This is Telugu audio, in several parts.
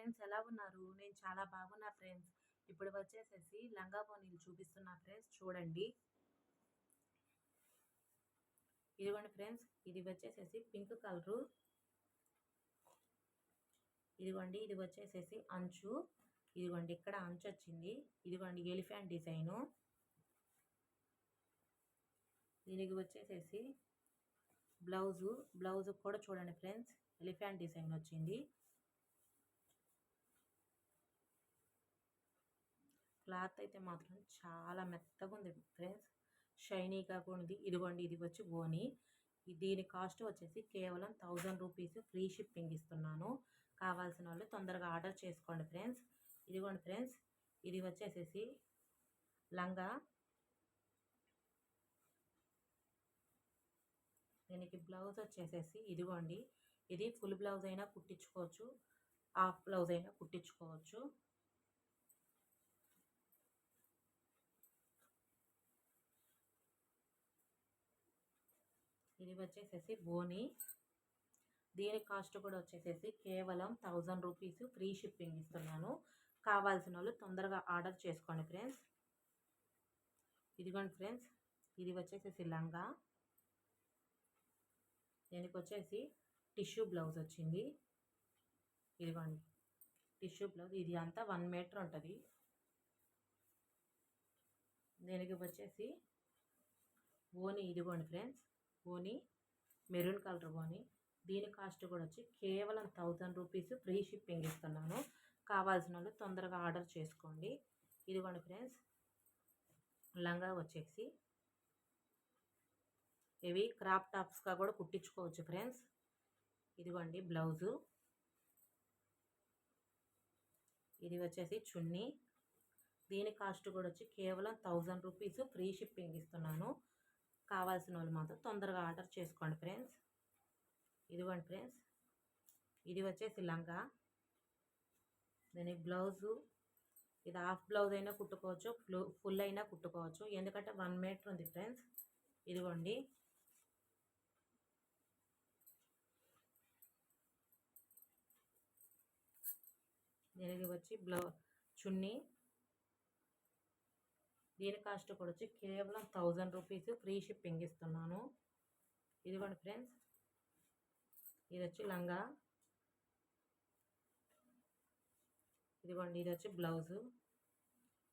ఫ్రెండ్స్, ఎలా ఉన్నారు? నేను చాలా బాగున్నా ఫ్రెండ్స్. ఇప్పుడు వచ్చేసేసి లంగా ఓణీలు చూపిస్తున్నా ఫ్రెండ్స్, చూడండి. ఇదిగోండి ఫ్రెండ్స్, ఇది వచ్చేసేసి పింక్ కలరు. ఇదిగోండి, ఇది వచ్చేసేసి అంచు. ఇదిగోండి, ఇక్కడ అంచు వచ్చింది. ఇదిగోండి ఎలిఫెంట్ డిజైను. దీనికి వచ్చేసేసి బ్లౌజు కూడా చూడండి ఫ్రెండ్స్, ఎలిఫెంట్ డిజైన్ వచ్చింది. క్లాత్ అయితే మాత్రం చాలా మెత్తగా ఉంది ఫ్రెండ్స్, షైనీగా కూడా ఉంది. ఇదిగోండి, ఇది వచ్చి ఓని. దీని కాస్ట్ వచ్చేసి కేవలం 1000 రూపీస్, ఫ్రీ షిప్పింగ్ ఇస్తున్నాను. కావాల్సిన వాళ్ళు తొందరగా ఆర్డర్ చేసుకోండి ఫ్రెండ్స్. ఇదిగోండి ఫ్రెండ్స్, ఇది వచ్చేసేసి లంగా. దీనికి బ్లౌజ్ వచ్చేసేసి ఇదిగోండి, ఇది ఫుల్ బ్లౌజ్ అయినా కుట్టించుకోవచ్చు, హాఫ్ బ్లౌజ్ అయినా కుట్టించుకోవచ్చు. ఇది వచ్చేసేసి బోని. దీని కాస్ట్ కూడా వచ్చేసేసి కేవలం 1000 రూపీస్, ఫ్రీ షిప్పింగ్ ఇస్తున్నాను. కావాల్సిన వాళ్ళు తొందరగా ఆర్డర్ చేసుకోండి ఫ్రెండ్స్. ఇదిగోండి ఫ్రెండ్స్, ఇది వచ్చేసేసి లంగా. దీనికి వచ్చేసి టిష్యూ బ్లౌజ్ వచ్చింది. ఇదిగోండి టిష్యూ బ్లౌజ్. ఇది అంతా 1 మీటర్ ఉంటుంది. దీనికి వచ్చేసి ఓని. ఇదిగోండి ఫ్రెండ్స్, ఓని మెరూన్ కలర్ ఓని. దీని కాస్ట్ కూడా వచ్చి కేవలం 1000 రూపీస్, ఫ్రీ షిప్పింగ్ ఇస్తున్నాను. కావాల్సిన వాళ్ళు తొందరగా ఆర్డర్ చేసుకోండి. ఇదిగోండి ఫ్రెండ్స్, లంగా వచ్చేసి ఇవి క్రాప్ టాప్స్గా కూడా కుట్టించుకోవచ్చు ఫ్రెండ్స్. ఇదిగోండి బ్లౌజు. ఇది వచ్చేసి చున్నీ. దీని కాస్ట్ కూడా వచ్చి కేవలం 1000 రూపీస్, ఫ్రీ షిప్పింగ్ ఇస్తున్నాను. కావాల్సిన వాళ్ళు మాత్రం తొందరగా ఆర్డర్ చేసుకోండి ఫ్రెండ్స్. ఇదిగోండి ఫ్రెండ్స్, ఇది వచ్చేసి లంగా. దీనికి బ్లౌజు, ఇది హాఫ్ బ్లౌజ్ అయినా కుట్టుకోవచ్చు, ఫుల్ అయినా కుట్టుకోవచ్చు, ఎందుకంటే 1 మీటర్ ఉంది ఫ్రెండ్స్. ఇదిగోండి, దీనికి వచ్చి చున్నీ. దీని కాస్ట్ కూడా వచ్చి కేవలం 1000 రూపీస్, ఫ్రీ షిప్పింగ్ ఇస్తున్నాను. ఇదిగోండి ఫ్రెండ్స్, ఇది వచ్చి లంగా. ఇదిగోండి, ఇది వచ్చి బ్లౌజు.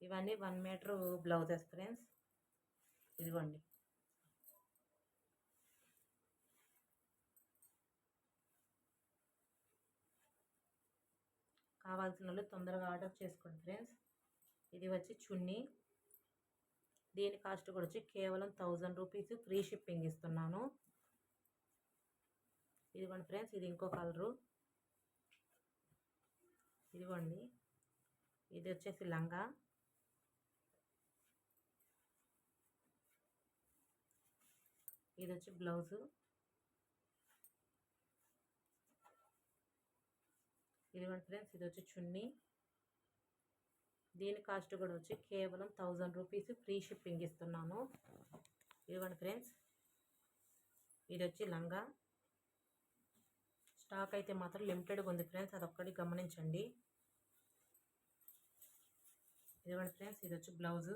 ఇవన్నీ 1 మీటర్ బ్లౌజెస్ ఫ్రెండ్స్. ఇదిగోండి, కావాల్సిన వాళ్ళు తొందరగా ఆర్డర్ చేసుకోండి ఫ్రెండ్స్. ఇది వచ్చి చున్నీ. దీని కాస్ట్ కూడా వచ్చి కేవలం 1000 రూపీస్, ఫ్రీ షిప్పింగ్ ఇస్తున్నాను. ఇదిగోండి ఫ్రెండ్స్, ఇది ఇంకో కలరు. ఇదిగోండి, ఇది వచ్చేసి లంగా. ఇది వచ్చి బ్లౌజు. ఇదిగోండి ఫ్రెండ్స్, ఇది వచ్చి చున్నీ. దీని కాస్ట్ కూడా వచ్చి కేవలం 1000 రూపీస్, ఫ్రీ షిప్పింగ్ ఇస్తున్నాను. ఇదిగోండి ఫ్రెండ్స్, ఇది వచ్చి లంగా. స్టాక్ అయితే మాత్రం లిమిటెడ్గా ఉంది ఫ్రెండ్స్, అదొక్కటి గమనించండి. ఇదిగోండి ఫ్రెండ్స్, ఇది వచ్చి బ్లౌజు.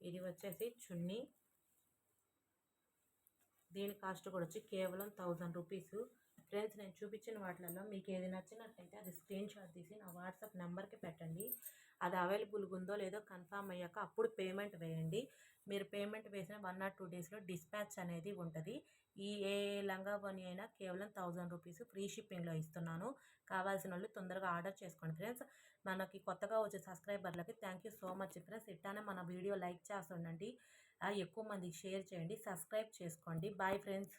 ఇది వచ్చేసి చున్నీ. దీని కాస్ట్ కూడా వచ్చి కేవలం 1000 రూపీస్. ఫ్రెండ్స్, నేను చూపించిన వాటిలలో మీకు ఏది నచ్చినట్టయితే అది స్క్రీన్ షాట్ తీసి నా వాట్సాప్ నెంబర్కి పెట్టండి. అది అవైలబుల్గా ఉందో లేదో కన్ఫామ్ అయ్యాక అప్పుడు పేమెంట్ వేయండి. మీరు పేమెంట్ వేసిన 1 or 2 డేస్లో డిస్పాచ్ అనేది ఉంటుంది. ఏ లంగా ఓణి అయినా కేవలం 1000 రూపీస్, ఫ్రీ షిప్పింగ్లో ఇస్తున్నాను. కావాల్సిన వాళ్ళు తొందరగా ఆర్డర్ చేసుకోండి ఫ్రెండ్స్. మనకి కొత్తగా వచ్చే సబ్స్క్రైబర్లకి thank you so much friends. ఇట్లానే మన వీడియో లైక్ చేస్తుండండి, ఎక్కువ మందికి షేర్ చేయండి, సబ్స్క్రైబ్ చేసుకోండి. Bye friends.